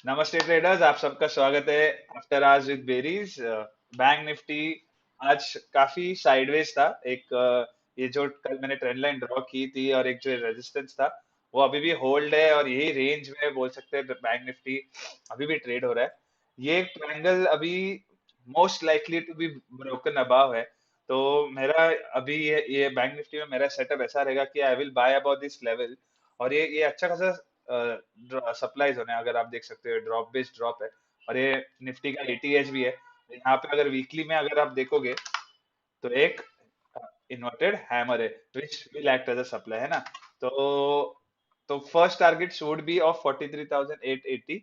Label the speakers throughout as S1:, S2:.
S1: नमस्ते ट्रेडर्स, आप सबका स्वागत है after hours with berries. Bank Nifty आज काफी साइडवेज था। ये जो कल मैंने ट्रेंड लाइन ड्रॉ की थी और एक जो रेजिस्टेंस था वो अभी भी होल्ड है, और यही रेंज में बोल सकते हैं बैंक निफ्टी अभी भी ट्रेड हो रहा है। ये ट्रायंगल अभी most likely to be broken above है। तो मेरा अभी ये बैंक निफ्टी में मेरा सेटअप ऐसा रहेगा कि I will by about this level. और ये अच्छा खासा सप्लाईज होने हैं। अगर आप देख सकते हो ड्रॉप बेस्ड ड्रॉप है, और ये निफ्टी का एटीएच भी है। तो यहाँ पे अगर वीकली में अगर आप देखोगे तो एक इन्वर्टेड हैमर है which will act as a supply, है ना। तो first target would be of 43,880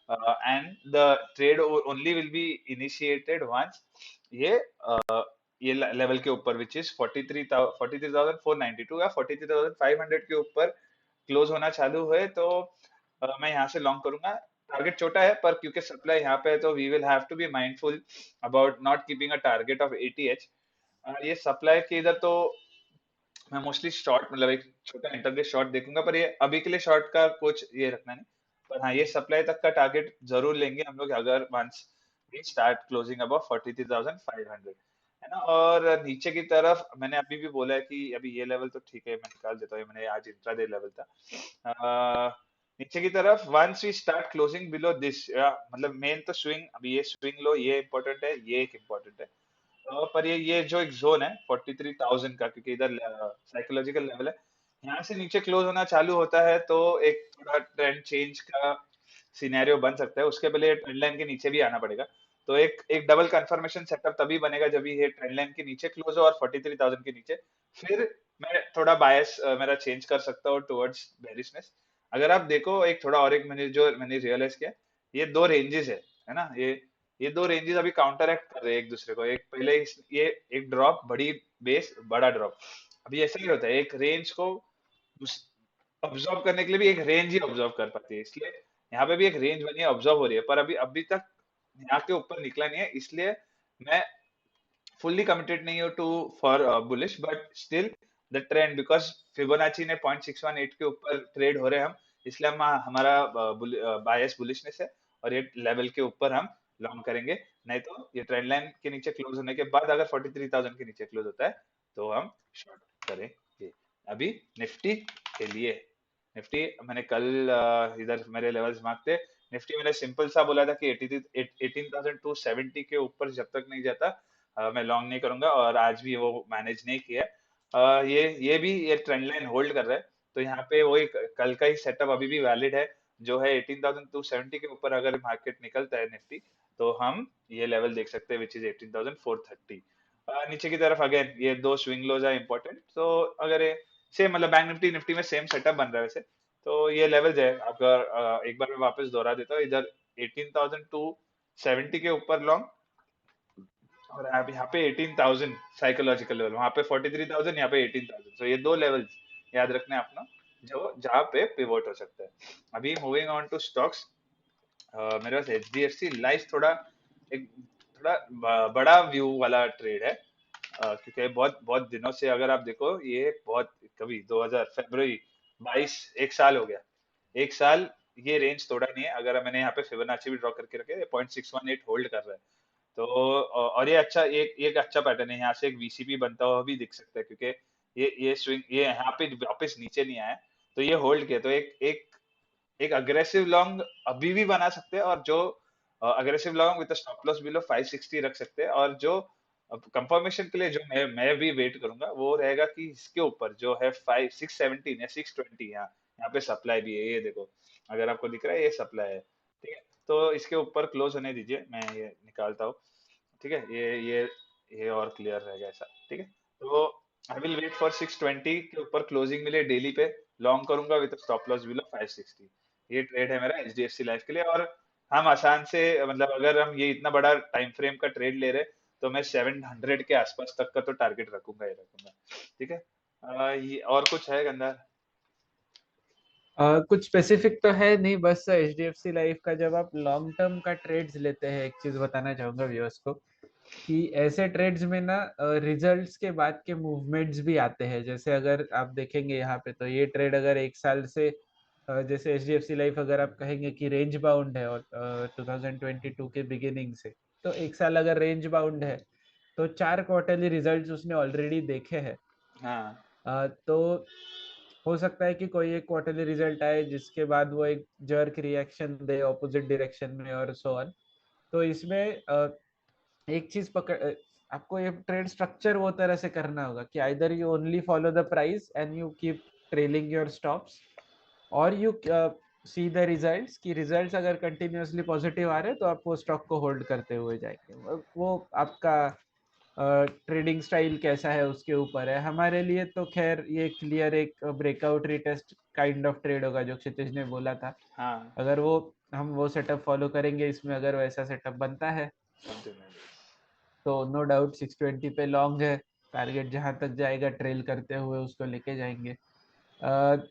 S1: and the trade only will be initiated once ये ये लेवल के ऊपर विच इज 43,492 या 43,500 के ऊपर क्लोज होना चालू हुए तो मैं यहाँ से लॉन्ग करूंगा। टारगेट छोटा है, पर क्योंकि सप्लाई यहाँ पे है तो we will have to be mindful about not keeping a target of ATH. ये सप्लाई के इधर तो मैं मोस्टली शॉर्ट, मतलब एक छोटा इंटरडे शॉर्ट देखूंगा, पर ये अभी के लिए शॉर्ट का कुछ ये रखना नहीं। पर हाँ, ये सप्लाई तक का टारगेट जरूर लेंगे हम लोग अगर once we start closing about 43,500, है ना। और नीचे की तरफ मैंने अभी भी बोला है कि अभी ये लेवल तो ठीक है, मैं निकाल देता हूँ, ये मैंने आज इंट्राडे लेवल था। नीचे की तरफ once we start closing below this, मतलब मेन तो स्विंग, अभी ये स्विंग लो ये इंपॉर्टेंट है, ये एक इंपॉर्टेंट है। पर ये जो एक जोन है 43,000 का, क्योंकि इधर साइकोलॉजिकल लेवल है, यहाँ से नीचे क्लोज होना चालू होता है तो एक थोड़ा ट्रेंड चेंज का सिनेरियो बन सकता है। उसके पहले ट्रेंड लाइन के नीचे भी आना पड़ेगा। तो एक एक डबल कंफर्मेशन सेटअप तभी बनेगा जब ये ट्रेंड लाइन के नीचे क्लोज हो और 43,000 के नीचे। फिर मैं थोड़ा बायस मेरा चेंज कर सकता हूँ टुवर्ड्स बेरिशनेस। अगर आप देखो एक थोड़ा और एक मैंने रियलाइज किया, ये दो रेंजेस है ना। ये दो रेंजेस अभी काउंटर एक्ट कर रहे हैं एक दूसरे को। एक पहले ये एक ड्रॉप बड़ी बेस बड़ा ड्रॉप, अभी ऐसा ही होता है, एक रेंज को ऑब्जर्व करने के लिए भी एक रेंज ही ऑब्जर्व कर पाती है, इसलिए यहाँ पे भी एक रेंज बनी है, ऑब्जर्व हो रही है, पर अभी अभी तक यहाँ के ऊपर निकला नहीं है। इसलिए मैं fully committed नहीं हो to for bullish, but still the trend, because Fibonacci ने 0.618 के ऊपर ट्रेड हो रहे हैं हम, इसलिए हम हमारा बायस बुलिशनेस है, और ये लेवल के ऊपर हम लॉन्ग करेंगे। नहीं तो ये ट्रेंड लाइन के नीचे क्लोज होने के बाद अगर 43,000 के नीचे क्लोज होता है तो हम शॉर्ट करेंगे। अभी निफ्टी के लिए, निफ्टी मैंने कल इधर मेरे लेवल्स मार्क थे। निफ्टी मैंने सिंपल सा बोला था कि 18,270 के ऊपर जब तक नहीं जाता मैं लॉन्ग नहीं करूंगा, और आज भी वो मैनेज नहीं किया। ये भी ये ट्रेंड लाइन होल्ड कर रहा है, तो यहाँ पे वही कल का ही सेटअप अभी भी वैलिड है, जो है 18,270 के ऊपर अगर मार्केट निकलता है निफ्टी तो हम ये लेवल देख सकते हैं विच इज 18,430। नीचे की तरफ अगेन ये दो स्विंग लोज है इंपॉर्टेंट। तो अगर ये सेम, मतलब बैंक निफ्टी निफ्टी में सेम सेटअप बन रहा है वैसे, तो ये लेवल्स है। अगर एक बार मैं वापस दोहरा देता हूँ, इधर 18,270 के ऊपर लॉन्ग, और आप यहाँ पे 18,000 साइकोलॉजिकल लेवल, वहां पे 43,000, यहाँ पे 18,000। तो ये दो लेवल्स याद रखना है अपना, जो जहाँ पे पिवोट हो सकता है। अभी मूविंग ऑन टू स्टॉक्स, मेरे पास एचडीएफसी लाइफ थोड़ा एक थोड़ा बड़ा व्यू वाला ट्रेड है। क्योंकि बहुत बहुत दिनों से अगर आप देखो ये बहुत, कभी 2000 फरवरी 22, एक साल हो गया, एक साल ये रेंज तोड़ा नहीं है। अगर मैंने यहाँ पे फिबोनाची भी ड्रॉ करके रखे, 0.618 होल्ड कर रहा है। तो और ये अच्छा एक एक अच्छा पैटर्न है, यहाँ से एक वीसीपी बनता हुआ भी दिख सकता है, क्योंकि ये स्विंग ये यहाँ पे वापस नीचे नहीं आया, तो ये होल्ड किया, तो एक एक एक अग्रेसिव लॉन्ग अभी भी बना सकते हैं, और जो aggressive long with stop loss below 560 रख सकते हैं। और जो कंफर्मेशन के लिए जो मैं भी वेट करूंगा वो रहेगा कि इसके ऊपर जो है 617 या 620, यहाँ पे सप्लाई भी है, ये देखो अगर आपको दिख रहा है ये सप्लाई है, ठीक है। तो इसके ऊपर क्लोज होने दीजिए, मैं ये निकालता हूँ, ठीक है। ये और क्लियर रहेगा ऐसा, ठीक है। तो आई विल वेट फॉर 620 के ऊपर क्लोजिंग मिले डेली पे, लॉन्ग करूंगा विद स्टॉप लॉस बिलो 560। ये ट्रेड है मेरा एचडीएफसी लाइफ के लिए। और हम आसान से, मतलब अगर हम ये इतना बड़ा टाइम फ्रेम का ट्रेड ले रहे तो मैं 700 के आसपास तक का तो टारगेट रखूंगा ही रखूंगा, ठीक है। ये और कुछ है गंदा?
S2: कुछ स्पेसिफिक तो है नहीं, बस एचडीएफसी लाइफ का जब आप लॉन्ग टर्म का ट्रेड्स लेते हैं, एक चीज बताना चाहूंगा व्यूअर्स को कि ऐसे ट्रेड्स में ना रिजल्ट्स के बाद के मूवमेंट्स भी आते हैं। जैसे अगर आप देखेंगे यहाँ पे, तो ये ट्रेड अगर एक साल से जैसे एचडीएफसी लाइफ अगर आप कहेंगे कि रेंज बाउंड है और 2022 के बिगिनिंग से, तो एक साल अगर रेंज बाउंड है तो 4 क्वार्टरली रिजल्ट्स उसने ऑलरेडी देखे हैं।
S1: हाँ
S2: तो हो सकता है कि कोई एक क्वार्टरली रिजल्ट आए जिसके बाद वो एक जर्क रिएक्शन दे ऑपोजिट डायरेक्शन में और सो ऑन। तो इसमें एक चीज आपको ये ट्रेड स्ट्रक्चर वो तरह से करना होगा कि either you only follow the price and you keep trailing your stops, और यू सी द रिजल्ट्स कि रिजल्ट्स अगर कंटिन्यूअसली पॉजिटिव आ रहे हैं तो आप वो स्टॉक को होल्ड करते हुए जाएंगे। वो आपका ट्रेडिंग स्टाइल कैसा है उसके ऊपर है। हमारे लिए तो खैर ये क्लियर एक breakout retest kind of trade होगा जो क्षितिज ने बोला था।
S1: हाँ
S2: अगर वो हम वो सेटअप फॉलो करेंगे इसमें, अगर वैसा सेटअप बनता है
S1: समथिंग लाइक दिस।
S2: तो नो डाउट 620 पे लॉन्ग है। टारगेट जहां तक जाएगा ट्रेल करते हुए उसको लेके जाएंगे।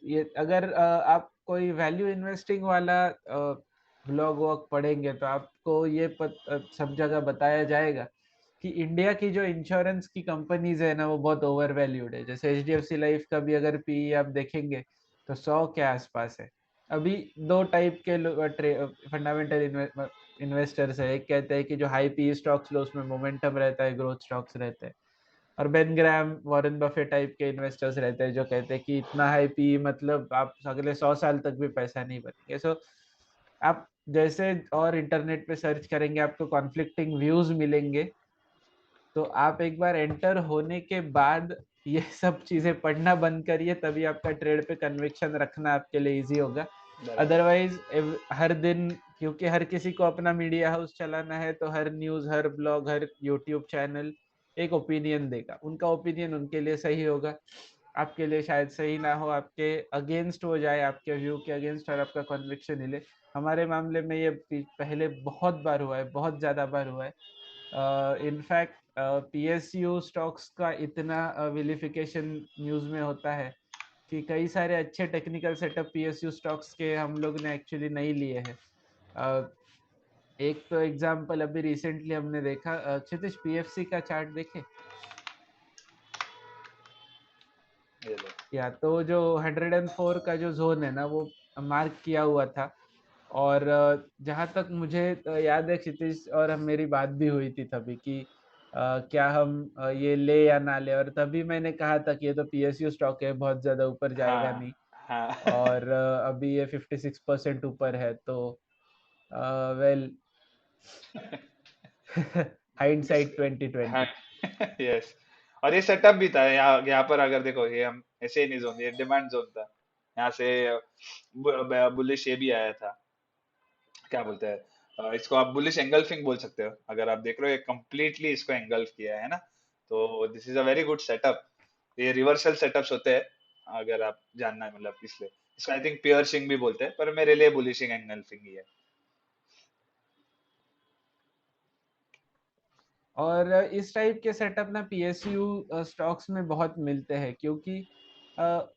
S2: ये अगर आप कोई वैल्यू इन्वेस्टिंग वाला ब्लॉग वॉग पढ़ेंगे तो आपको ये सब जगह बताया जाएगा कि इंडिया की जो इंश्योरेंस की कंपनीज है ना वो बहुत ओवर वैल्यूड है। जैसे एचडीएफसी लाइफ का भी अगर पीई आप देखेंगे तो 100 के आसपास है। अभी दो टाइप के फंडामेंटल इन्वेस्टर्स है। एक कहते हैं कि जो हाई पी स्टॉक्स लो उसमें मोमेंटम रहता है, ग्रोथ स्टॉक्स रहते हैं। और बेन ग्राम वॉरेन बफे टाइप के इन्वेस्टर्स रहते हैं जो कहते हैं कि इतना हाई पी मतलब आप अगले 100 साल तक भी पैसा नहीं बनेंगे। सो आप जैसे और इंटरनेट पे सर्च करेंगे आपको कॉन्फ्लिक्टिंग व्यूज मिलेंगे। तो आप एक बार एंटर होने के बाद ये सब चीजें पढ़ना बंद करिए, तभी आपका ट्रेड पे कन्विक्शन रखना आपके लिए इजी होगा।
S1: बराबर।
S2: अदरवाइज हर दिन, क्योंकि हर किसी को अपना मीडिया हाउस चलाना है तो हर न्यूज, हर ब्लॉग, हर यूट्यूब चैनल एक ओपिनियन देगा। उनका ओपिनियन उनके लिए सही होगा, आपके लिए शायद सही ना हो, आपके अगेंस्ट हो जाए, आपके व्यू के अगेंस्ट और आपका कन्विक्शन हिले। हमारे मामले में ये पहले बहुत बार हुआ है, बहुत ज्यादा बार हुआ है। इनफैक्ट पीएसयू स्टॉक्स का इतना विलिफिकेशन न्यूज में होता है कि कई सारे अच्छे टेक्निकल सेटअप पीएसयू स्टॉक्स के हम लोग ने एक्चुअली नहीं लिए हैं। एक तो एग्जांपल अभी रिसेंटली हमने देखा, क्षितिज पीएफसी का चार्ट देखे
S1: ये लो।
S2: या? तो जो 104 का जो जोन है ना वो मार्क किया हुआ था। और जहां तक मुझे याद है क्षितिज और हम मेरी बात भी हुई थी तभी कि क्या हम ये ले या ना ले, और तभी मैंने कहा था कि ये तो पीएसयू स्टॉक है, बहुत ज्यादा ऊपर जाएगा
S1: हाँ
S2: नहीं।
S1: हाँ
S2: और अभी ये 56% ऊपर है तो वेल हाइंडसाइट
S1: हाँ
S2: 2020।
S1: यस। और ये सेटअप भी था यहाँ यहाँ पर, अगर देखो ये हम ऐसे ही नहीं जोन, ये डिमांड जोन था। यहाँ से बुलिश ये भी आया था, क्या बोलते हैं इसको आप बुलिश एंगल्फिंग बोल सकते हो। अगर आप देख रहे हो ये कंप्लीटली इसको एंगल्फ किया है ना, तो this is a very good setup. ये रिवर्सल सेटअप्स होते हैं अगर आप जानना है, मतलब इसलिए इसको आई थिंक पियर्सिंग भी बोलते हैं, पर मेरे लिए बुलिशिंग एंगल्फिंग ही है।
S2: और इस टाइप के सेटअप ना पीएसयू स्टॉक्स में बहुत मिलते हैं, क्योंकि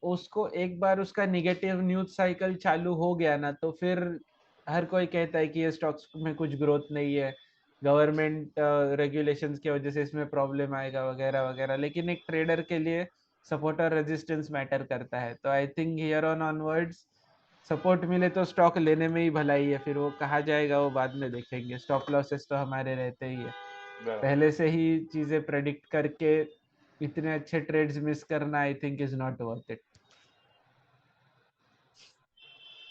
S2: उसको एक बार उसका निगेटिव न्यूज साइकिल चालू हो गया ना तो फिर हर कोई कहता है कि ये स्टॉक्स में कुछ ग्रोथ नहीं है, गवर्नमेंट रेगुलेशंस की वजह से इसमें प्रॉब्लम आएगा वगैरह वगैरह। लेकिन एक ट्रेडर के लिए सपोर्ट और रेजिस्टेंस मैटर करता है। तो I think here on onwards support मिले तो स्टॉक लेने में ही भलाई है, फिर वो कहा जाएगा वो बाद में देखेंगे। स्टॉप लॉसेस तो हमारे रहते ही है।
S1: बराबर।
S2: पहले से ही चीजें प्रेडिक्ट करके इतने अच्छे ट्रेड्स मिस करना I think is not worth it.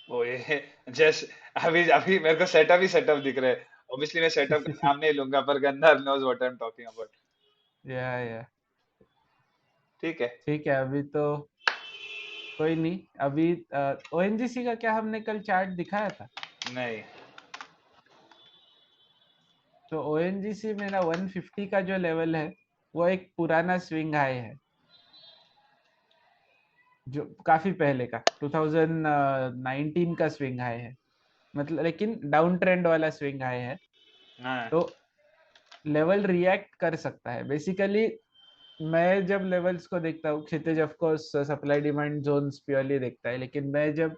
S1: वो ये जैस अभी अभी मेरे को सेटअप ही सेटअप दिख रहे हैं। ऑब्वियसली मैं सेटअप का नाम नहीं लूंगा, पर Gandhar knows what I am talking about.
S2: या
S1: ठीक है।
S2: ठीक है। अभी तो कोई नहीं। अभी ओएनजीसी का क्या हमने कल चार्ट दिखाया था?
S1: नहीं।
S2: तो ओएनजीसी में ना 150 का जो लेवल है वो एक पुराना स्विंग हाई है, जो काफी पहले का 2019 का स्विंग हाई है। मतलब लेकिन डाउन ट्रेंड वाला स्विंग हाई है।
S1: हाँ
S2: तो लेवल रिएक्ट कर सकता है बेसिकली। मैं जब लेवल्स को देखता हूँ, Kshitij of course supply demand zones purely देखता है, लेकिन मैं जब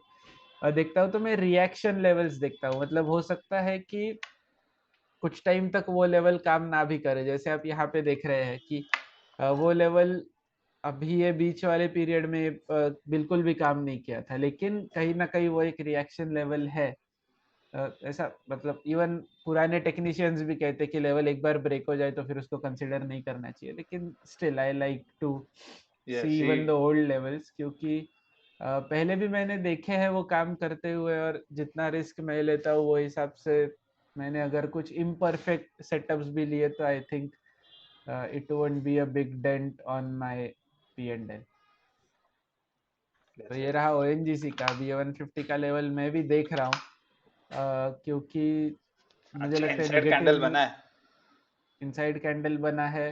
S2: देखता हूँ तो मैं रिएक्शन लेवल्स देखता हूँ। मतलब हो सकता है कि कुछ टाइम तक वो लेवल काम ना भी करे, जैसे आप यहाँ पे देख रहे हैं कि वो लेवल अभी ये बीच वाले पीरियड में बिल्कुल भी काम नहीं किया था, लेकिन कहीं ना कहीं वो एक रिएक्शन लेवल है। ऐसा मतलब इवन पुराने टेक्नीशियंस भी कहते हैं कि लेवल एक बार ब्रेक हो जाए तो फिर उसको कंसिडर नहीं करना चाहिए, लेकिन still I like to see
S1: yes,
S2: even the old levels, क्योंकि पहले भी मैंने देखे हैं वो काम करते हुए, और जितना रिस्क मैं लेता हूँ वो हिसाब से मैंने अगर कुछ इम्परफेक्ट सेटअप्स भी लिए तो I think it won't be a big dent on my P&L। तो ये रहा ONGC का। अभी 150 का लेवल मैं भी देख रहा हूँ, क्योंकि मुझे
S1: अच्छा
S2: लगता है
S1: इनसाइड
S2: नेगेटिव
S1: कैंडल
S2: न्यूज।
S1: बना है।
S2: इनसाइड कैंडल बना है।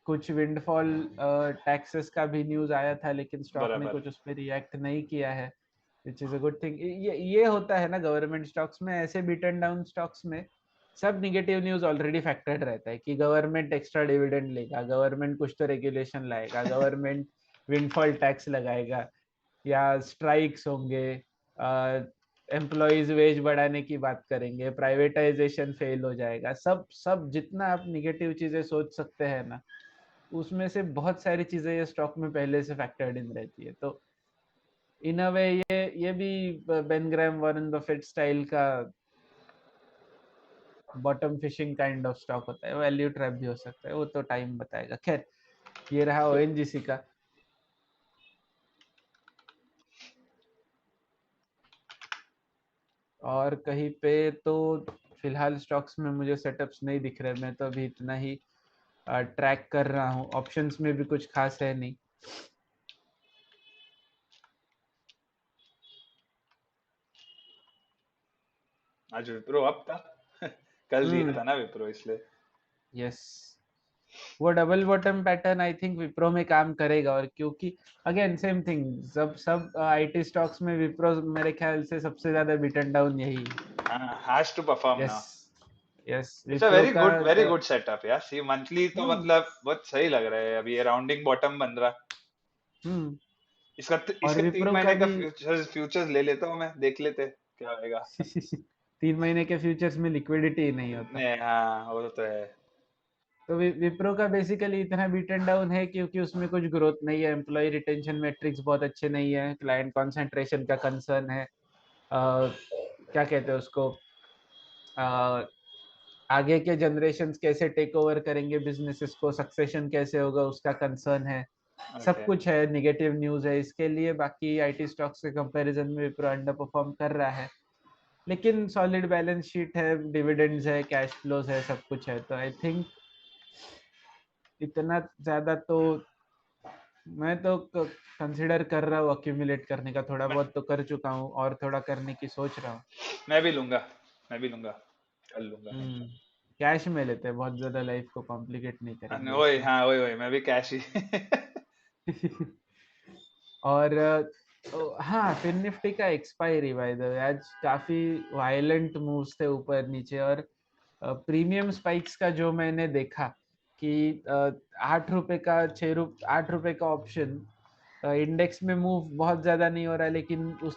S2: कुछ विंडफॉल टैक्सेस का भी न्यूज आया था, लेकिन स्टॉक ने
S1: बराबर।
S2: कुछ उस पर रिएक्ट नहीं किया है, which is a good thing. ये होता है ना गवर्नमेंट स्टॉक्स में, ऐसे बीटन डाउन स्टॉक्स में सब निगेटिव न्यूज ऑलरेडी फैक्टर्ड रहता है कि गवर्नमेंट एक्स्ट्रा डिविडेंड लेगा, गवर्नमेंट कुछ तो रेगुलेशन लाएगा, गवर्नमेंट विंडफॉल टैक्स लगाएगा, या स्ट्राइक्स होंगे, एम्प्लॉयज वेज बढ़ाने की बात करेंगे, प्राइवेटाइजेशन फेल हो जाएगा, सब सब जितना आप निगेटिव चीजें सोच सकते हैं ना, उसमें से बहुत सारी चीजें ये स्टॉक में पहले से फैक्टर्ड इन रहती है। तो इन अ वे ये भी Ben Graham Warren Buffett style का bottom fishing kind of stock होता है, वैल्यू ट्रैप भी हो सकता है, वो तो टाइम बताएगा। खैर, ये रहा ONGC का। और कहीं पे तो फिलहाल स्टॉक्स में मुझे सेटअप्स नहीं दिख रहे, मैं तो अभी इतना ही ट्रैक कर रहा हूँ, ऑप्शंस में भी कुछ खास है नहीं।
S1: आज विप्रो अप था। कल दिया
S2: हम्म।
S1: था ना विप्रो, इसलिए।
S2: यस, वो double bottom pattern I think Wipro में काम करेगा, और क्योंकि अगेन सेम थिंग, सब सब आईटी स्टॉक्स में विप्रो मेरे ख्याल से सबसे ज्यादा बीटन डाउन यही है।
S1: हाँ, has to perform
S2: yes.
S1: Now.
S2: Yes,
S1: it's a
S2: Wipro का
S1: वेरी गुड सेटअप यार। सी मंथली तो
S2: हम्म।
S1: मतलब बहुत सही लग रहा है, अभी ये राउंडिंग बॉटम बन रहा।
S2: हम्म।
S1: इसका
S2: और
S1: इसके तीन
S2: विप्रो का
S1: महीने का
S2: भी
S1: फ्यूचर्स ले लेता हूँ मैं, देख लेते क्या होएगा।
S2: 3 महीने के फ्यूचर्स में लिक्विडिटी नहीं होता।
S1: नहीं, हाँ वो तो है।
S2: तो विप्रो का बेसिकली इतना बीटन डाउन है क्योंकि उसमें कुछ ग्रोथ नहीं है, एम्प्लॉय रिटेंशन मैट्रिक्स बहुत अच्छे नहीं है, क्लाइंट कंसंट्रेशन का कंसर्न है, क्या कहते हैं उसको, अ, आगे के जनरेशन कैसे टेक ओवर करेंगे बिजनेसेस को, सक्सेशन कैसे होगा उसका कंसर्न है। सब
S1: ओके।
S2: कुछ है, निगेटिव न्यूज है इसके लिए। बाकी आईटी स्टॉक्स के कंपैरिजन में विप्रो अंडर परफॉर्म कर रहा है, लेकिन सॉलिड बैलेंस शीट है, डिविडेंड्स है, कैश फ्लोज है, सब कुछ है, तो आई थिंक इतना ज्यादा तो मैं तो कंसिडर कर रहा हूँ अक्यूमुलेट करने का, थोड़ा
S1: मैं
S2: बहुत तो कर चुका हूँ और थोड़ा करने की सोच रहा हूँ।
S1: मैं भी लूंगा। मैं भी लूंगा। कल लूंगा मैं।
S2: हम्म। कैश में लेते हैं, बहुत ज्यादा लाइफ को कॉम्प्लिकेट नहीं करेंगे
S1: वही,
S2: इसमें।
S1: हाँ वही वही, मैं भी कैश ही।
S2: और हाँ, फिर निफ्टी का एक्सपायरी बाय द वे आज काफी वायलेंट मूव्स थे ऊपर नीचे, और प्रीमियम स्पाइक्स का जो मैंने देखा कि 8 रुपए का 8 रुपए का ऑप्शन इंडेक्स में मूव बहुत ज्यादा नहीं हो रहा है, लेकिन उस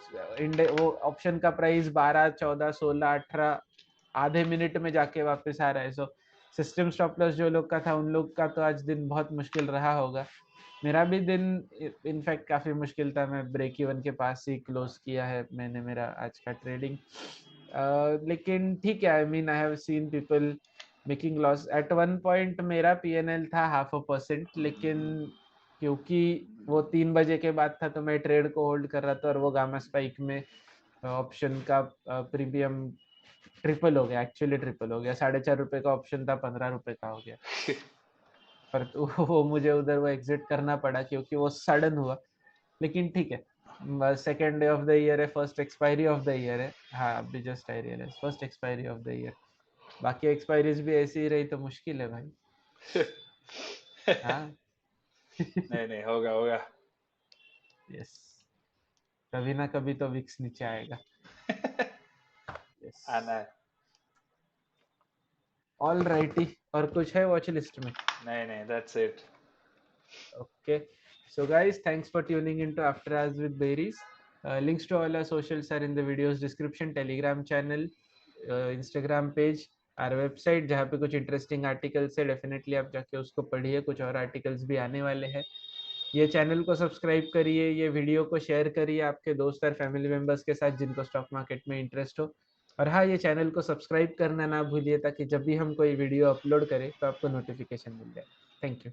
S2: वो ऑप्शन का प्राइस 12 14 16 18 आधे मिनट में जाके वापस आ रहा है। सो सिस्टम स्टॉप लॉस जो लोग का था उन लोग का तो आज दिन बहुत मुश्किल रहा होगा। मेरा भी दिन इनफैक्ट काफी मुश्किल था, मैं ब्रेक इवन के पास ही क्लोज किया है मैंने मेरा आज का ट्रेडिंग। लेकिन ठीक है, I mean I have seen people making loss at one point. मेरा PNL था 0.5%, लेकिन क्योंकि वो 3 बजे के बाद था तो मैं ट्रेड को होल्ड कर रहा था, और वो गामा स्पाइक में ऑप्शन का प्रीमियम ट्रिपल हो गया, एक्चुअली ट्रिपल हो गया, 4.5 रुपए का ऑप्शन था 15 रुपए का हो गया। पर तो वो मुझे उधर वो एग्जिट करना पड़ा क्योंकि वो सडन हुआ। लेकिन ठीक है, second day of the year है, first expiry of the year है। हाँ, अभी just I realise first expiry of the year. बाकी एक्सपायरीज भी ऐसी ही रही तो मुश्किल है भाई। हाँ।
S1: नहीं नहीं, होगा होगा।
S2: यस, कभी ना कभी तो विक्स नीचे आएगा। यस।
S1: आना है।
S2: ऑल राइटी, और कुछ है वॉच लिस्ट में?
S1: नहीं नहीं, that's it.
S2: Okay. So guys, thanks for tuning into After Hours with Berries. Links to all our socials are in the video's description, Telegram channel, Instagram page. our website, जहाँ पे कुछ interesting articles है, definitely आप जाके उसको पढ़िए, कुछ और आर्टिकल्स भी आने वाले हैं। ये चैनल को सब्सक्राइब करिए, ये वीडियो को शेयर करिए आपके दोस्त और फैमिली मेंबर्स के साथ जिनको स्टॉक मार्केट में इंटरेस्ट हो। और हाँ, ये चैनल को सब्सक्राइब करना ना भूलिए, ताकि जब भी हम कोई वीडियो अपलोड करें तो आपको नोटिफिकेशन मिल जाए। Thank you.